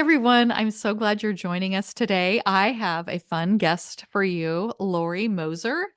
everyone. I'm so glad you're joining us today. I have a fun guest for you, Laurie Moser,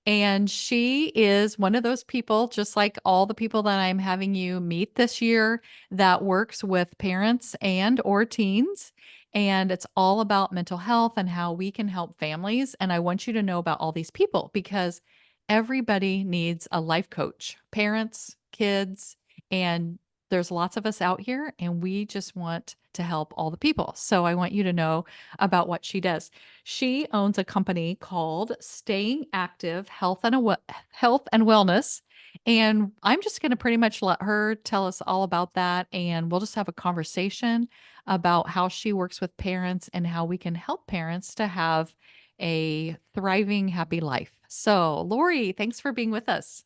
and she is one of those people, just like all the people that I'm having you meet this year, that works with parents and or teens. And it's all about mental health and how we can help families. And I want you to know about all these people because everybody needs a life coach, parents, kids, and there's lots of us out here and we just want to help all the people. So I want you to know about what she does. She owns a company called Staying Active Health and Wellness. And I'm just going to pretty much let her tell us all about that. And we'll just have a conversation about how she works with parents and how we can help parents to have a thriving, happy life. So, Lori, thanks for being with us.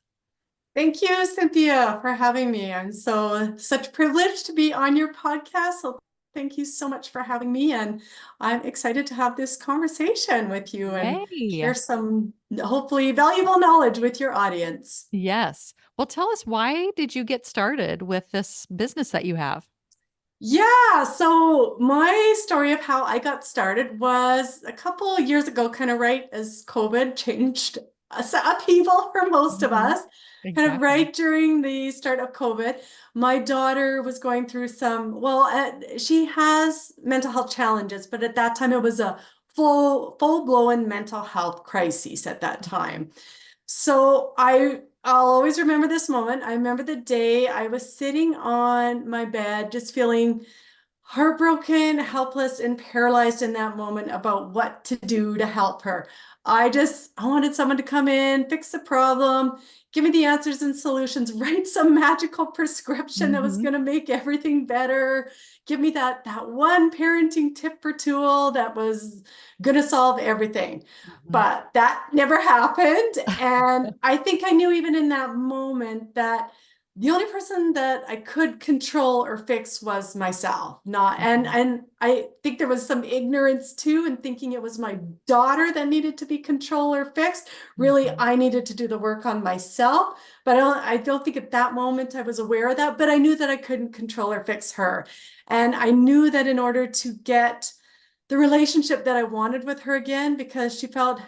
Thank you, Cynthia, for having me. I'm such privileged to be on your podcast. So thank you so much for having me. And I'm excited to have this conversation with you and Yay. share some hopefully valuable knowledge with your audience. Yes. Well, tell us, why did you get started with this business that you have? Yeah, so my story of how I got started was a couple of years ago, kind of right as COVID changed upheaval for most of Mhm. us, kind of Exactly. right during the start of COVID. My daughter was going through she has mental health challenges, but at that time it was a full-blown mental health crisis at that Mhm. time. I'll always remember this moment. I remember the day I was sitting on my bed, just feeling heartbroken, helpless, and paralyzed in that moment about what to do to help her. I wanted someone to come in, fix the problem, give me the answers and solutions, write some magical prescription that was Mhm. going to make everything better, give me that one parenting tip or tool that was going to solve everything. Mhm. But that never happened. And I think I knew even in that moment that the only person that I could control or fix was myself. Not and Mhm. and I think there was some ignorance too in thinking it was my daughter that needed to be controlled or fixed. Really, Mhm. I needed to do the work on myself. But I don't think at that moment I was aware of that, but I knew that I couldn't control or fix her. And I knew that in order to get the relationship that I wanted with her again, because she felt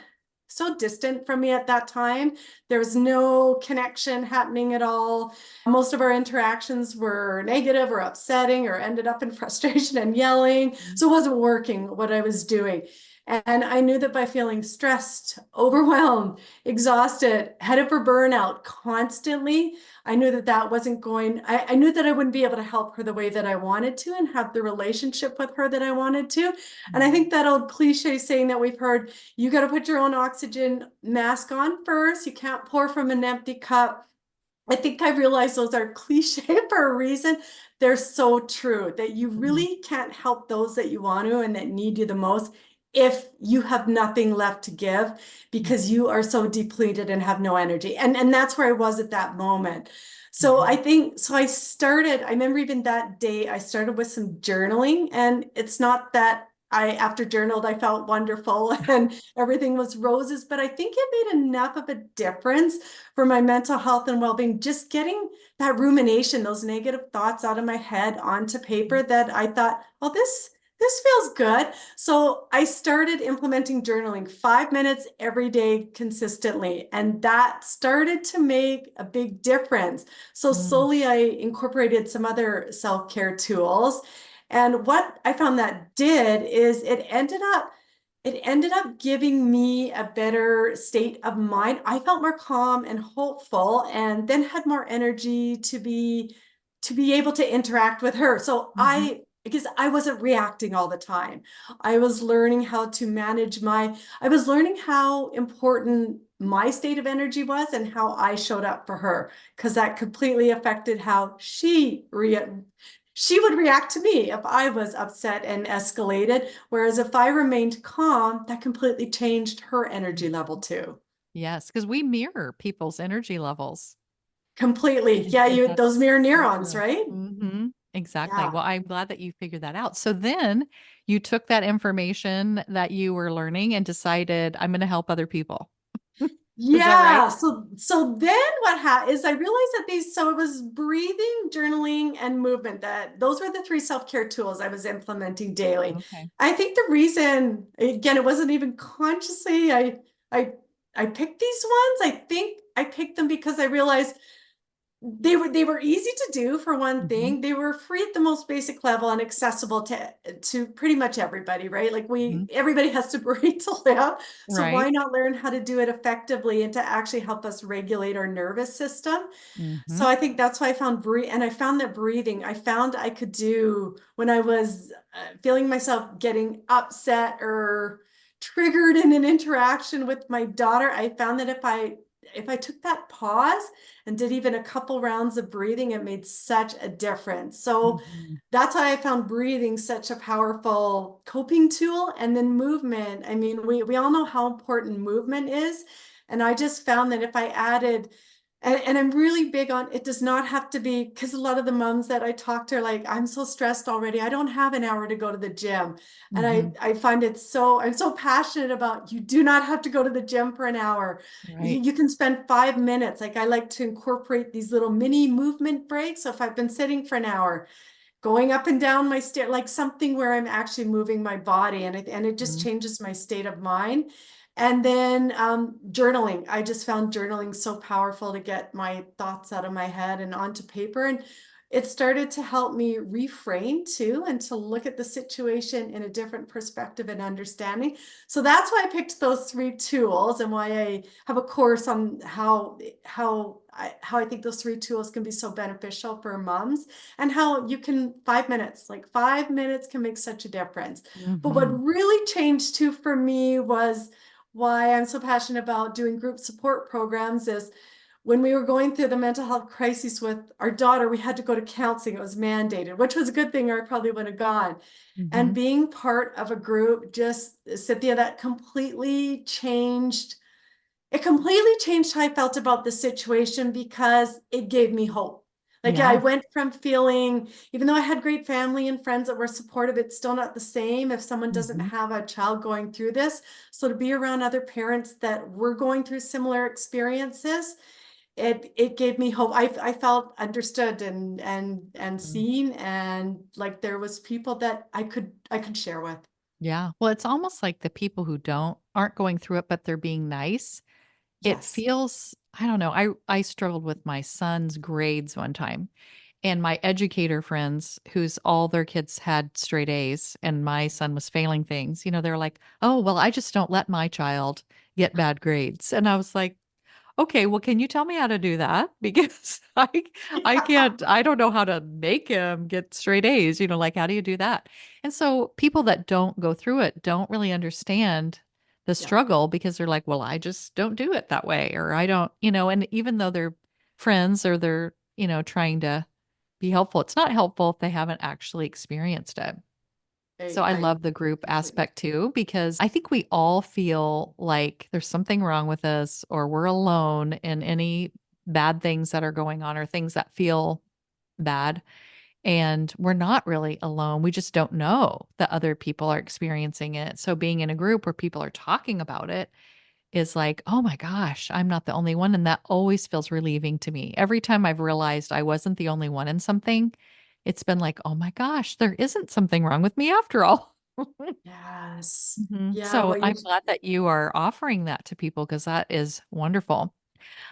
so distant from me at that time. There was no connection happening at all. Most of our interactions were negative or upsetting or ended up in frustration and yelling. Mhm. So it wasn't working what I was doing. And I knew that by feeling stressed, overwhelmed, exhausted, headed for burnout constantly, I knew that that wasn't going, I knew that I wouldn't be able to help her the way that I wanted to and have the relationship with her that I wanted to. And I Mhm. think that old cliche saying that we've heard, you got to put your own oxygen mask on first. You can't pour from an empty cup. I think I realized those are cliche for a reason. They're so true that you Mhm. really can't help those that you want to and that need you the most if you have nothing left to give because Mhm. you are so depleted and have no energy. And that's where I was at that moment. So I Mhm. think so I remember even that day I started with some journaling, and it's not that I after journaled I felt wonderful and everything was roses, but I think it made enough of a difference for my mental health and well-being, just getting that rumination, those negative thoughts out of my head onto paper, that I thought, well, this feels good. So I started implementing journaling 5 minutes every day consistently, and that started to make a big difference. So Mhm. slowly I incorporated some other self-care tools. And what I found that did is it ended up giving me a better state of mind. I felt more calm and hopeful, and then had more energy to be able to interact with her. So Mhm. because I wasn't reacting all the time. I was learning how to manage I was learning how important my state of energy was and how I showed up for her, because that completely affected how she would react to me if I was upset and escalated. Whereas if I remained calm, that completely changed her energy level too. Yes, because we mirror people's energy levels. Completely. And Yeah, so those that's mirror so neurons, true. right? Mhm. Exactly. Yeah. Well, I'm glad that you figured that out. So then you took that information that you were learning and decided, I'm going to help other people. Is that right? Yeah. So then what happened is I realized that so it was breathing, journaling, and movement, that those were the three self-care tools I was implementing daily. Okay. I think the reason, again, it wasn't even consciously I I picked these ones. I think I picked them because I realized they were easy to do, for one Mhm, thing. They were free at the most basic level and accessible to pretty much everybody, right? Like mhm. everybody has to breathe to live. So why Right. not learn how to do it effectively and to actually help us regulate our nervous system? So Mhm, I think that's why I found and I found that breathing, I found I could do when I was feeling myself getting upset or triggered in an interaction with my daughter. I found that if I took that pause and did even a couple rounds of breathing, it made such a difference. So mhm, that's why I found breathing such a powerful coping tool. And then movement. I mean, we all know how important movement is. And I just found that if I added, and I'm really big on, it does not have to be, because a lot of the moms that I talk to are like, I'm so stressed already. I don't have an hour to go to the gym. And mhm. I find I'm so passionate about, you do not have to go to the gym for an hour. Right. You can spend 5 minutes. Like, I like to incorporate these little mini movement breaks. So if I've been sitting for an hour, going up and down my stair, like something where I'm actually moving my body, and it just Mhm, changes my state of mind. And then journaling. I just found journaling so powerful to get my thoughts out of my head and onto paper. And it started to help me reframe too, and to look at the situation in a different perspective and understanding. So that's why I picked those three tools, and why I have a course on how I think those three tools can be so beneficial for moms, and how you can 5 minutes, like 5 minutes can make such a difference. But what mhm. really changed too for me was why I'm so passionate about doing group support programs is when we were going through the mental health crisis with our daughter, we had to go to counseling. It was mandated, which was a good thing, or I probably would have gone. And Mhm. being part of a group, just Cynthia, that completely changed how I felt about the situation, because it gave me hope. Like, yeah, I Yeah. went from feeling, even though I had great family and friends that were supportive, it's still not the same if someone doesn't Mhm. have a child going through this. So to be around other parents that were going through similar experiences, it gave me hope. I felt understood and Mm. seen, and like there was people that I could share with. Yeah. Well, it's almost like the people who aren't going through it, but they're being nice. It Yes. feels, I don't know. I struggled with my son's grades one time, and my educator friends, whose all their kids had straight A's, and my son was failing things, they're like, "Oh, well, I just don't let my child get bad grades." And I was like, "Okay, well, can you tell me how to do that? Because I Yeah. can't, I don't know how to make him get straight A's, like, how do you do that?" And so people that don't go through it don't really understand the Yeah. struggle, because they're like, "Well, I just don't do it that way," or "I don't," and even though they're friends, or they're, trying to be helpful, it's not helpful if they haven't actually experienced it. So I I love the group completely. aspect too, because I think we all feel like there's something wrong with us, or we're alone in any bad things that are going on, or things that feel bad. And we're not really alone. We just don't know that other people are experiencing it. So being in a group where people are talking about it is like, "Oh my gosh, I'm not the only one." And that always feels relieving to me. Every time I've realized I wasn't the only one in something, it's been like, "Oh my gosh, there isn't something wrong with me after all." Yes. Mhm. Yeah, So what I'm you're glad that you are offering that to people, because that is wonderful.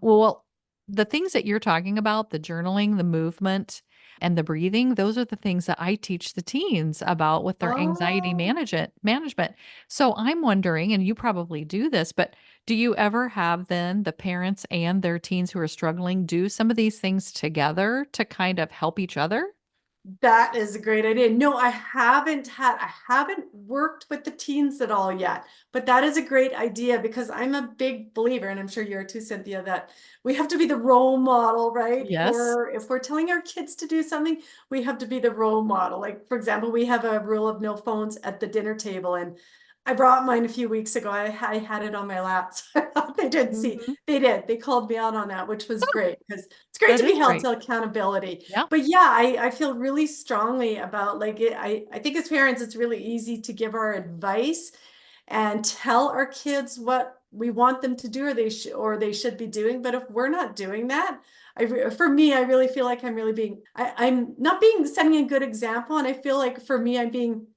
Well, the things that you're talking about, the journaling, the movement, and the breathing, those are the things that I teach the teens about with their anxiety Oh, management. So I'm wondering, and you probably do this, but do you ever have then the parents and their teens who are struggling do some of these things together to kind of help each other? that is a great idea. No, I haven't worked with the teens at all yet, but that is a great idea, because I'm a big believer, and I'm sure you're too, Cynthia, that we have to be the role model, right? Yes. For if we're telling our kids to do something, we have to be the role model. Like, for example, we have a rule of no phones at the dinner table, and I brought mine a few weeks ago. I had it on my lap. So they did see, Mhm. they did. They called me out on that, which was great, because it's great That to is be held great. to accountability. Yeah. But yeah, I feel really strongly about, like, I think as parents, it's really easy to give our advice and tell our kids we want them to do, or they should be doing. But if we're not doing that, for me, I really feel like I'm really being, I'm not being setting a good example. And I feel like for me, I'm being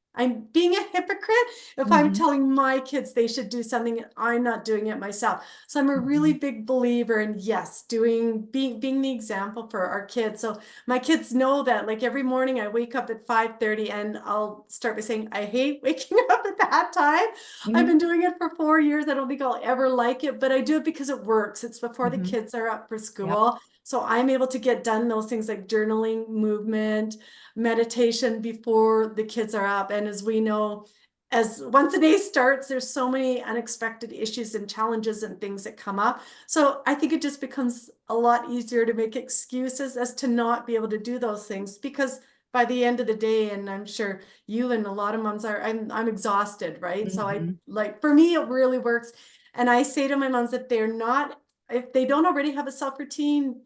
a hypocrite if I'm Mhm. telling my kids they should do something and I'm not doing it myself. So I'm a really Mhm. big believer in, yes, being the example for our kids. So my kids know that, like, every morning I wake up at 5:30, and I'll start by saying, I hate waking up at that time. I've Mhm. been doing it for 4 years. I don't think I'll ever like it, but I do it because it works. It's before the Mhm. kids are up for Yep. school. So I'm able to get done those things like journaling, movement, meditation before the kids are up. And as we know, as once the day starts, there's so many unexpected issues and challenges and things that come up. So I think it just becomes a lot easier to make excuses as to not be able to do those things, because by the end of the day, and I'm sure you and a lot of moms are, I'm exhausted, right? So I, Mhm. like, for me it really works. And I say to my moms, if they don't already have a self-routine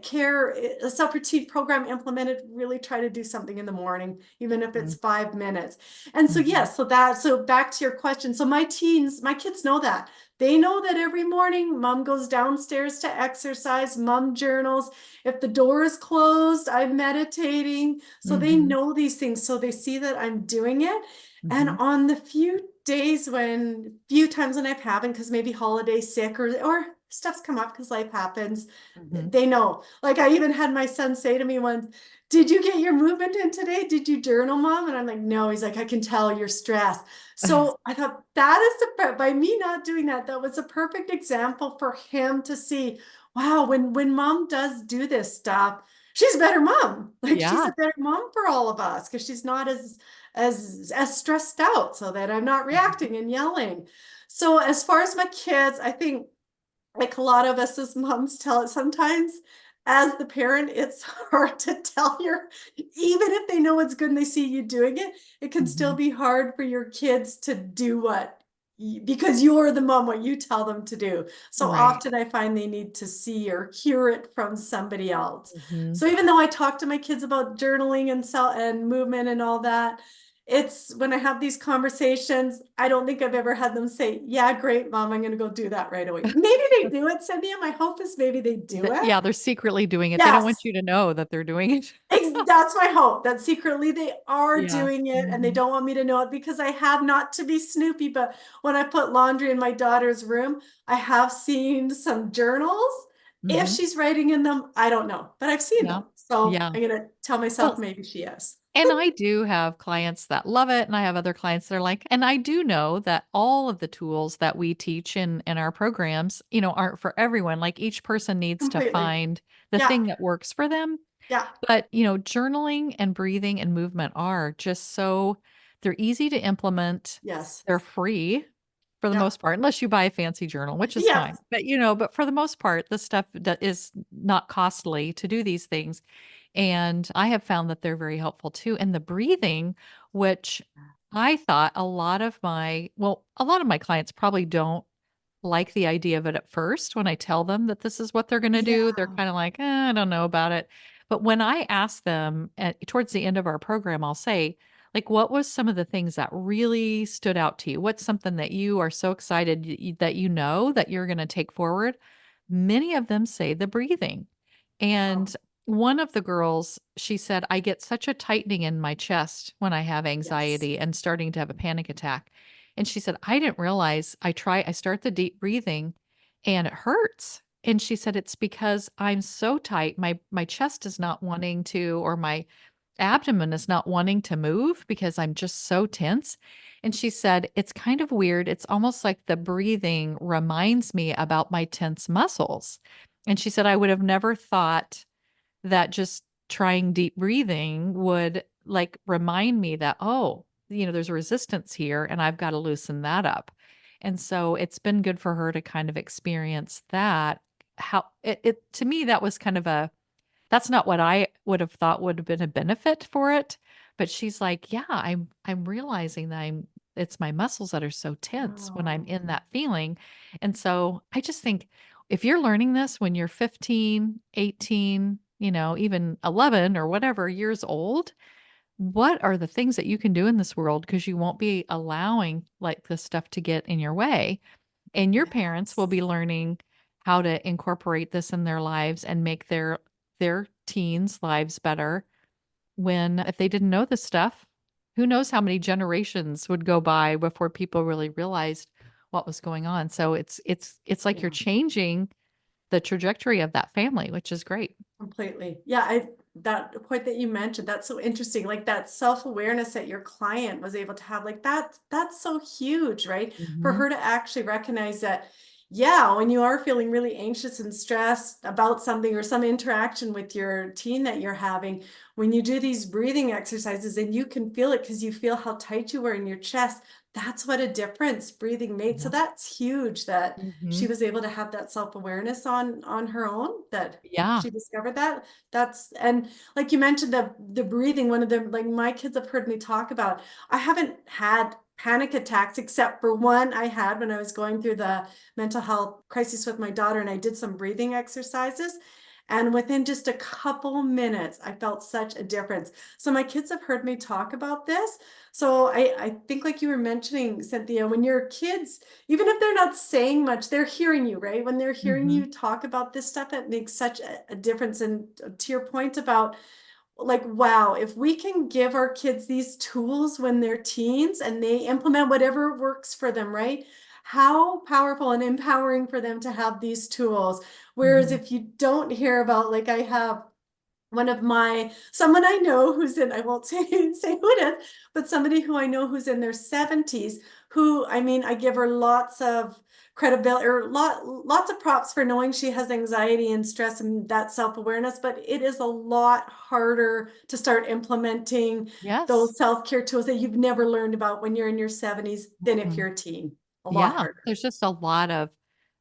care, a self-routine program implemented, really try to do something in the morning, even if it's Mhm. 5 minutes. And so Mhm. yes, so back to your question. So my kids know that. They know that every morning mom goes downstairs to exercise, mom journals. If the door is closed, I'm meditating. So they Mhm. know these things. So they see that I'm doing it. And Mhm. on the few times when I've happened, because maybe holiday sick, or stuff's come up because life happens, Mhm. they know. Like, I even had my son say to me once, did you get your movement in today? Did you journal, mom? And I'm like, no. He's like, I can tell you're stressed. So I thought, by me not doing that, that was a perfect example for him to see, wow, when mom does do this stuff, she's a better mom. Like, she's Yeah. a better mom for all of us, because she's not as stressed out, so that I'm not Mhm. reacting and yelling. So as far as my kids, I think, like a lot of us as moms tell it sometimes, as the parent, it's hard to tell even if they know it's good and they see you doing it, it can still Mhm. be hard for your kids to do because you're the mom, what you tell them to do. So Right. often I find they need to see or hear it from somebody else. Mhm. So even though I talk to my kids about journaling and movement and all that, it's when I have these conversations, I don't think I've ever had them say, yeah, great, mom, I'm going to go do that right away. Maybe they do it, Cynthia. My hope is maybe they do it. Yeah, they're secretly doing it. They don't Yes, want you to know that they're doing it. that's my hope, that secretly they are Yeah. doing it and they Mhm. don't want me to know it, because I have, not to be snoopy, but when I put laundry in my daughter's room, I have seen some journals. If Mhm. she's writing in them, I don't know, but I've seen Yeah. them. So Yeah. I'm going to tell myself Well, maybe she is. and I do have clients that love it, and I have other clients that are like, and I do know that all of the tools that we teach in our programs, aren't for everyone. Like, each person needs to Completely. find the Yeah. thing that works for them. Yeah. But, journaling and breathing and movement are just so they're easy to implement. Yes. They're free for the Yeah. most part, unless you buy a fancy journal, which is Yeah. fine. But, but for the most part, the stuff that is not costly to do these things. And I have found that they're very helpful too. And the breathing, which I thought a lot of my clients probably don't like the idea of it at first. When I tell them that this is what they're gonna do, they're Yeah. kinda like, I don't know about it." But when I ask them towards the end of our program, I'll say, like, "What was some of the things that really stood out to you? What's something that you are so excited that that you're gonna take forward?" Many of them say the breathing. Oh, And one of the girls, she said, "I get such a tightening in my chest when I have yes. anxiety and starting to have a panic attack." And she said, "I didn't realize I start the deep breathing and it hurts." And she said, "It's because I'm so tight. My chest is not wanting to, or my abdomen is not wanting to move because I'm just so tense." And she said, "It's kind of weird. It's almost like the breathing reminds me about my tense muscles." And she said, "I would have never thought that just trying deep breathing would, like, remind me that, oh, there's a resistance here and I've got to loosen that up." And so it's been good for her to kind of experience that. How it to me, that was kind of that's not what I would have thought would have been a benefit for it. But she's like, "Yeah, I'm realizing that it's my muscles that are so tense when I'm Oh, in that feeling." And so I just think, if you're learning this when you're 15, 18, even 11 or whatever years old, what are the things that you can do in this world? Because you won't be allowing, like, this stuff to get in your way. And your parents will Yes. be learning how to incorporate this in their lives and make their teens' lives better when if they didn't know this stuff, who knows how many generations would go by before people really realized what was going on. So it's like you're Yeah. changing the trajectory of that family, which is great. Completely. Yeah, that point that you mentioned, that's so interesting. Like that self-awareness that your client was able to have, like that's so huge, right? For Mhm. her to actually recognize that, yeah, when you are feeling really anxious and stressed about something or some interaction with your teen that you're having, when you do these breathing exercises and you can feel it because you feel how tight you were in your chest, that's what a difference breathing made. So Yeah. that's huge that she Mhm. was able to have that self-awareness on her own, that Yeah. she discovered that. That's, and like you mentioned, the breathing, one of the, like my kids have heard me talk about, I haven't had panic attacks except for one I had when I was going through the mental health crisis with my daughter, and I did some breathing exercises. And within just a couple minutes, I felt such a difference. So my kids have heard me talk about this. So I think, like you were mentioning, Cynthia, when your kids, even if they're not saying much, they're hearing you, right? When they're hearing Mhm. you talk about this stuff, it makes such a difference. And to your point about, like, wow, if we can give our kids these tools when they're teens and they implement whatever works for them, right? How powerful and empowering for them to have these tools. Whereas Mhm. if you don't hear about, like I have one of my, someone I know who's in, I won't say who it is, but somebody who I know who's in their 70s, who, I mean, I give her lots of credibility, or lots of props for knowing she has anxiety and stress and that self-awareness, but it is a lot harder to start implementing Yes. those self-care tools that you've never learned about when you're in your 70s than if Mhm. you're a teen. A lot Yeah, harder. there's just a lot of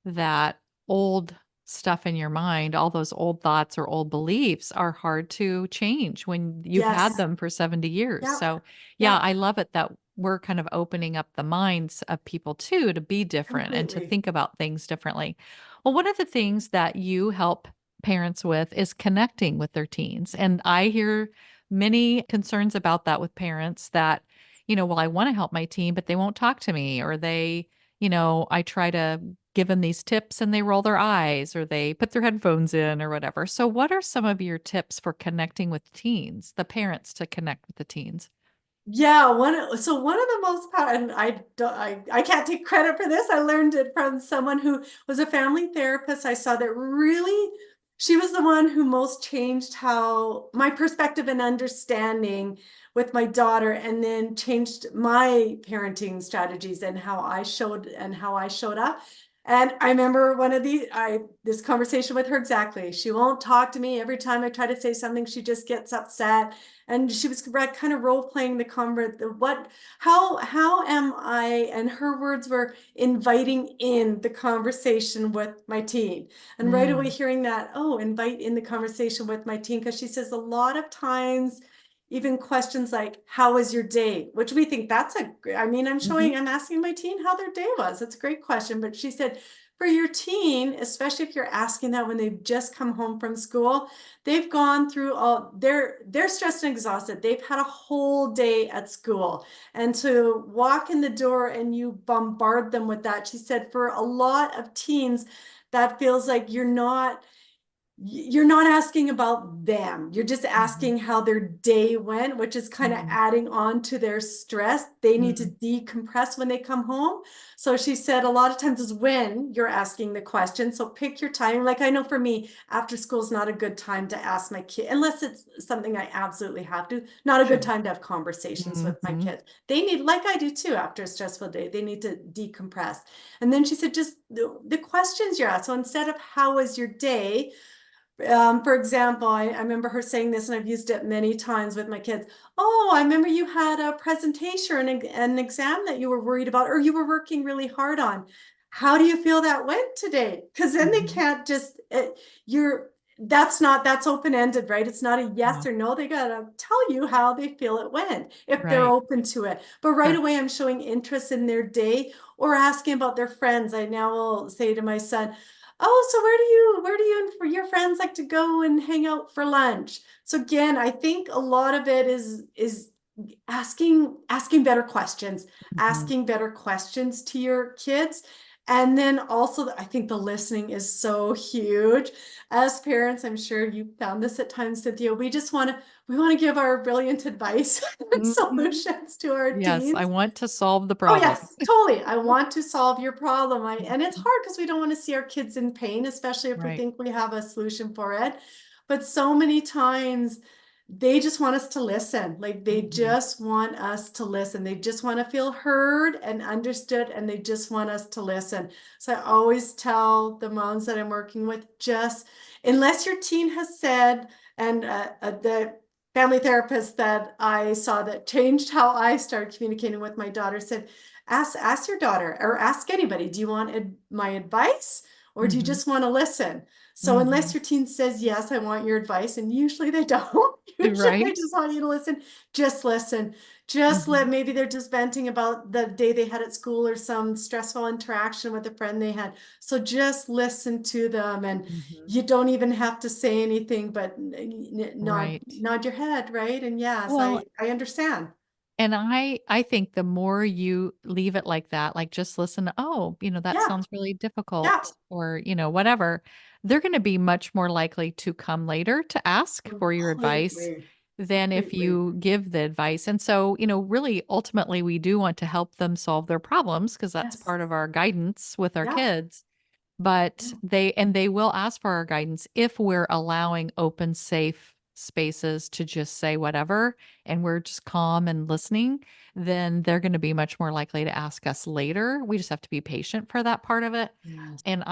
that old stuff in your mind. All those old thoughts or old beliefs are hard to change when you've had Yes. them for 70 years. Yep. So, yeah, Yep. I love it that we're kind of opening up the minds of people too to be different and to Completely. think about things differently. Well, one of the things that you help parents with is connecting with their teens. And I hear many concerns about that with parents that, well, I want to help my teen, but they won't talk to me or I try to give them these tips and they roll their eyes or they put their headphones in or whatever. So, what are some of your tips for connecting with teens, the parents to connect with the teens? Yeah, one of the most and I don't, I can't take credit for this. I learned it from someone who was a family therapist. I saw that really she was the one who most changed how my perspective and understanding with my daughter, and then changed my parenting strategies and how I showed up. And I remember one of this conversation with her exactly. She won't talk to me. Every time I try to say something, she just gets upset, and she was kind of role playing the how am I, and her words were, inviting in the conversation with my teen. And right away Mm, hearing that, oh, invite in the conversation with my teen, because she says a lot of times even questions like, how was your day, which we think that's I mean, mhm, I'm asking my teen how their day was. That's a great question. But she said, for your teen, especially if you're asking that when they've just come home from school, they've gone through all, they're stressed and exhausted. They've had a whole day at school. And to walk in the door and you bombard them with that, she said, for a lot of teens, that feels like you're not asking about them. You're just mhm, asking how their day went, which is kind of mhm, adding on to their stress. They need to mm, decompress when they come home. So she said a lot of times is when you're asking the question. So pick your time. Like I know for me, after school is not a good time to ask my kid, unless it's something I absolutely have to, not a good sure. time to have conversations with my Mhm, kids. They need, like I do too, after a stressful day, they need to decompress. And then she said, just the questions you're asked. So instead of how was your day, for example, I remember her saying this, and I've used it many times with my kids. Oh, I remember you had a presentation, an exam that you were worried about, or you were working really hard on. How do you feel that went today? Because then they mhm, can't just, you're, that's open-ended, right? It's not a yeah, yes or no. They gotta tell you how they feel it went, if they're right, open to it. But right sure. away, I'm showing interest in their day or asking about their friends. I now will say to my son, oh, so where do you and for your friends like to go and hang out for lunch? So again, I think a lot of it is asking better questions, Mhm, asking better questions to your kids. And then also, I think the listening is so huge. As parents, I'm sure you found this at times, Cynthia. We want to give our brilliant advice and Mhm. solutions to our Yes, I teens. want to solve the Oh problem. yes, totally. I want to solve your problem. And it's Mhm. hard because we don't want to see our kids in pain, especially if we Right. think we have a solution for it. But so many times they just want us to listen. Like they Mhm. just want us to listen. They just want to feel heard and understood, and they just want us to listen. So I always tell the moms that I'm working with, just unless your teen has said, and the family therapist that I saw that changed how I started communicating with my daughter said, ask your daughter or ask anybody, do you want my advice or do you Mhm. just want to listen? So unless Mhm. your teen says, yes, I want your advice, and usually they don't, usually they Right? just want you to listen, just listen. Just let, Mhm. maybe they're just venting about the day they had at school or some stressful interaction with a friend they had. So just listen to them, and Mhm. you don't even have to say anything, but Right. nod your head, right? And yes, Well, I understand. and I think the more you leave it like that, like, just listen, "Oh, that Yeah, sounds really yeah, difficult," or, whatever, they're gonna be much more likely to come later to ask for your advice completely, than if completely. you give the advice, and so, really, ultimately, we do want to help them solve their problems because that's Yes. part of our guidance with our Yeah. kids. But Yeah. they will ask for our guidance if we're allowing open, safe spaces to just say whatever, and we're just calm and listening, then they're gonna be much more likely to ask us later. We just have to be patient for that part of it. Yes. And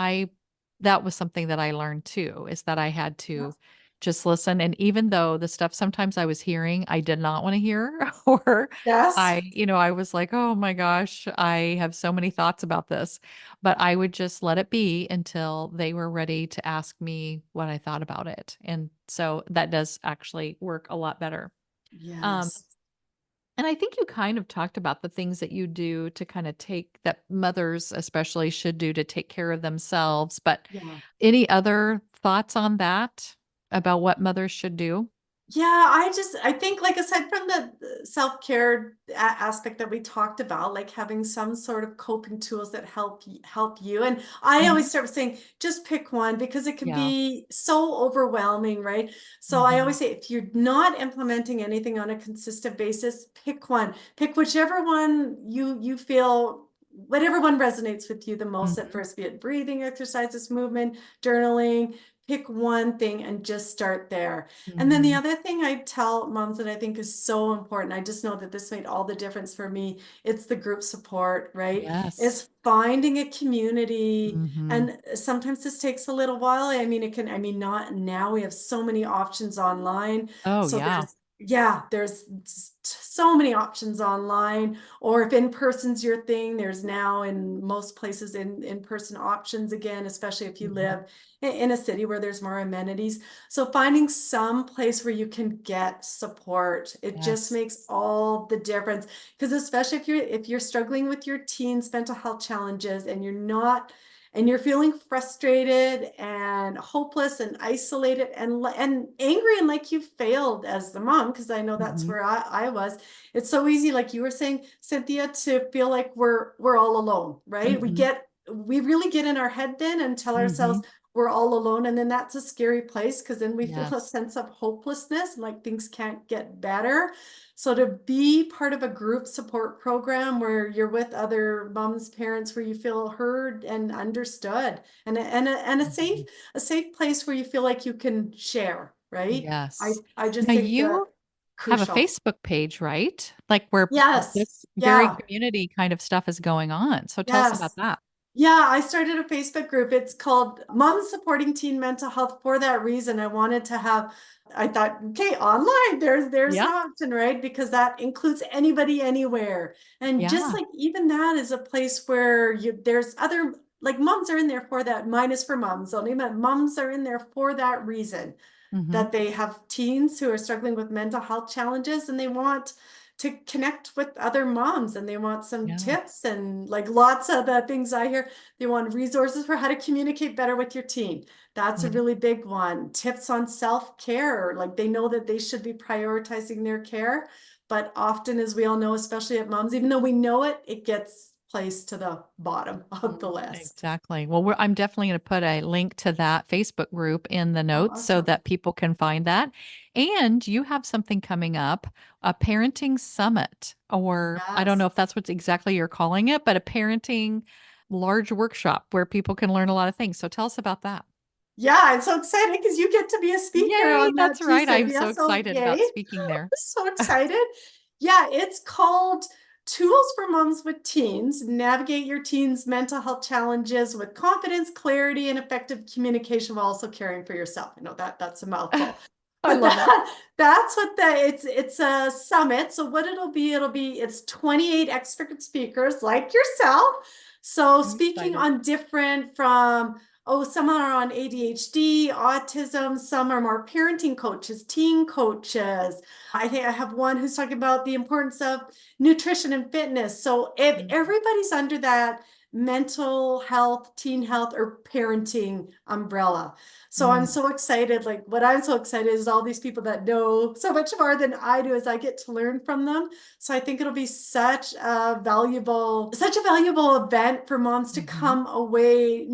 that was something that I learned too, is that I had to Yes. just listen. And even though the stuff sometimes I was hearing, I did not want to hear, or Yes. I was like, oh my gosh, I have so many thoughts about this. But I would just let it be until they were ready to ask me what I thought about it. And so that does actually work a lot better. Um, Yes. and I think you kind of talked about the things that you do to kind of take that mothers especially should do to take care of themselves. But Yeah. any other thoughts on that about what mothers should do? Yeah, I think, like, aside from the self-care aspect that we talked about, like having some sort of coping tools that help you. And I Mhm. always start with saying, just pick one because it can Yeah. be so overwhelming, right? So I always Mhm. say, if you're not implementing anything on a consistent basis, pick one. Pick whichever one you feel, whatever one resonates with you the most at Mhm. first, be it breathing exercises, movement, journaling. Pick one thing and just start there. And then the Mhm. other thing I tell moms that I think is so important, I just know that this made all the difference for me, it's the group support, right? Yes. Is finding a community. Mhm. And sometimes this takes a little while. I mean, not now, we have so many options online. Oh, So yeah. there's so many options online. Or if in person's your thing, there's now in most places in person options again, especially if you Mhm. live in a city where there's more amenities. So finding some place where you can get support, it just Yes. makes all the difference. Because especially if you're struggling with your teens' mental health challenges and you're feeling frustrated and hopeless and isolated and angry and like you failed as the mom, because I know that's Mhm. where I was. It's so easy, like you were saying, Cynthia, to feel like we're all alone, right? Mhm. We really get in our head then and tell ourselves Mhm. we're all alone. And then that's a scary place because then we feel a Yes. sense of hopelessness, like things can't get better. So to be part of a group support program where you're with other moms, parents, where you feel heard and understood, and Mhm. a safe place where you feel like you can share, right? Yes. I just Now think that you have a crucial. Facebook page, right? Like, where Yes. this very Yeah. community kind of stuff is going on. So tell us about Yes. that. Yeah, I started a Facebook group. It's called Moms Supporting Teen Mental Health for that reason. I thought, okay, online, there's an Yeah. option, right? Because that includes anybody anywhere. And just Yeah. like even that is a place where there's other, like, moms are in there for that. Mine is for moms only, but moms are in there for that reason, Mhm. that they have teens who are struggling with mental health challenges and they want to connect with other moms and they want some Yeah. tips and, like, lots of the things I hear, they want resources for how to communicate better with your teen. That's a Yeah. really big one. Tips on self-care, like they know that they should be prioritizing their care, but often, as we all know, especially at moms, even though we know it, it gets place to the bottom of the list. Exactly. Well, I'm definitely going to put a link to that Facebook group in the Oh, notes so awesome. that people can find that. And you have something coming up, a parenting summit, or I don't know Yes. if that's what exactly you're calling it, but a parenting large workshop where people can learn a lot of things. So tell us about that. Yeah, I'm so excited because you get to be a speaker Yay, on that's that too, right. I'm Cynthia. so So excited yay. about speaking there. So excited. Yeah, it's called Tools for Moms with Teens. Navigate your teens' mental health challenges with confidence, clarity, and effective communication while also caring for yourself. I know that's a mouthful. I But love it. that's what it's a summit. So what it'll be it's 28 expert speakers like yourself. So I'm speaking excited. on different from some are on ADHD, autism, some are more parenting coaches, teen coaches. I think I have one who's talking about the importance of nutrition and fitness. So if Mhm. everybody's under that mental health, teen health, or parenting umbrella. So I'm Mm, so excited. Like what I'm so excited is all these people that know so much more than I do as I get to learn from them. So I think it'll be such a valuable event for moms to mhm. come away.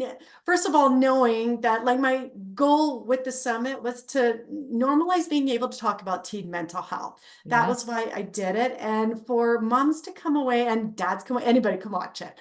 First of all, knowing that like my goal with the summit was to normalize being able to talk about teen mental health. That Yes. was why I did it. And for moms to come away and dads come, anybody can watch it,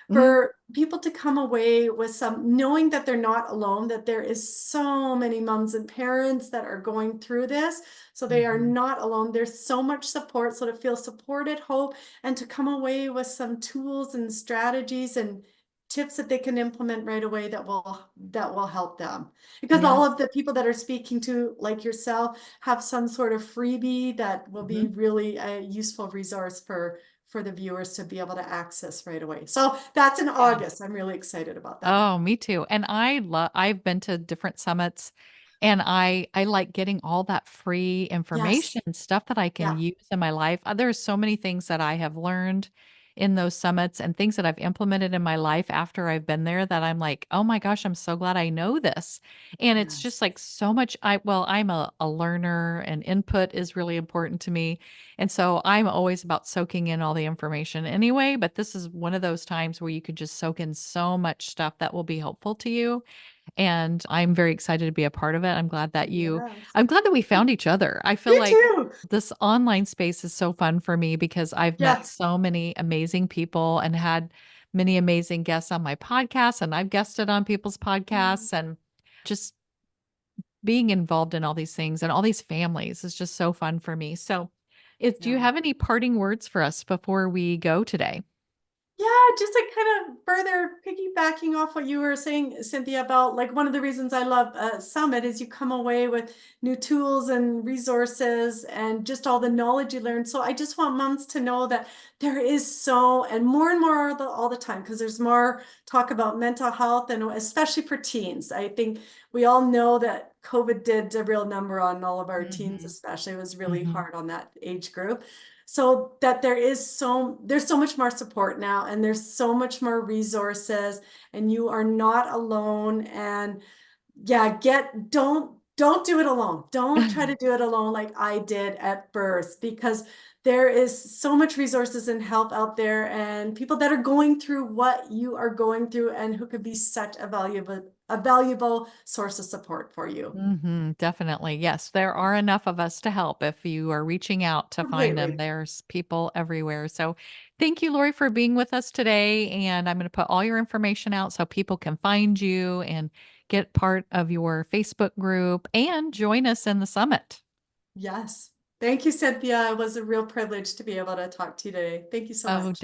Mhm. for people to come away with some knowing that they're not alone, that there is so many moms and parents that are going through this. So they are Mhm. not alone. There's so much support. So to feel supported, hope, and to come away with some tools and strategies and tips that they can implement right away that will help them. Because all Yes. of the people that are speaking to, like yourself, have some sort of freebie that will be Mhm. really a useful resource for the viewers to be able to access right away. So that's in Yeah. August. I'm really excited about that. Oh, me too. And I've been to different summits and I like getting all that free Yes. information, stuff that I can Yeah. use in my life. There's so many things that I have learned in those summits and things that I've implemented in my life after I've been there that I'm like, "Oh my gosh, I'm so glad I know this." And it's just Yes. like so much I'm a learner and input is really important to me. And so I'm always about soaking in all the information anyway, but this is one of those times where you could just soak in so much stuff that will be helpful to you. And I'm very excited to be a part of it. Yes. I'm glad that we found each other. I feel Me like too. this online space is so fun for me because I've met Yes. so many amazing people and had many amazing guests on my podcast, and I've guested on people's podcasts and just being involved in all these things and all these families is just so fun for me. So, do you Yeah. have any parting words for us before we go today? Yeah, just like kind of further piggybacking off what you were saying, Cynthia, about like one of the reasons I love Summit is you come away with new tools and resources and just all the knowledge you learn. So I just want moms to know that there is so and more all the time because there's more talk about mental health and especially for teens. I think we all know that COVID did a real number on all of our teens, Mhm. especially. It was really Mhm. hard on that age group, so that there's so much more support now and there's so much more resources and you are not alone. And yeah, don't do it alone. Don't try to do it alone like I did at first, because there is so much resources and help out there and people that are going through what you are going through and who could be such a valuable source of support for you. Mhm, definitely. Yes, there are enough of us to help if you are reaching out to find them. Completely. There's people everywhere. So, thank you, Lori, for being with us today. And I'm going to put all your information out so people can find you and get part of your Facebook group and join us in the summit. Yes. Thank you, Cynthia. It was a real privilege to be able to talk to you today. Thank you so Oh, much. definitely.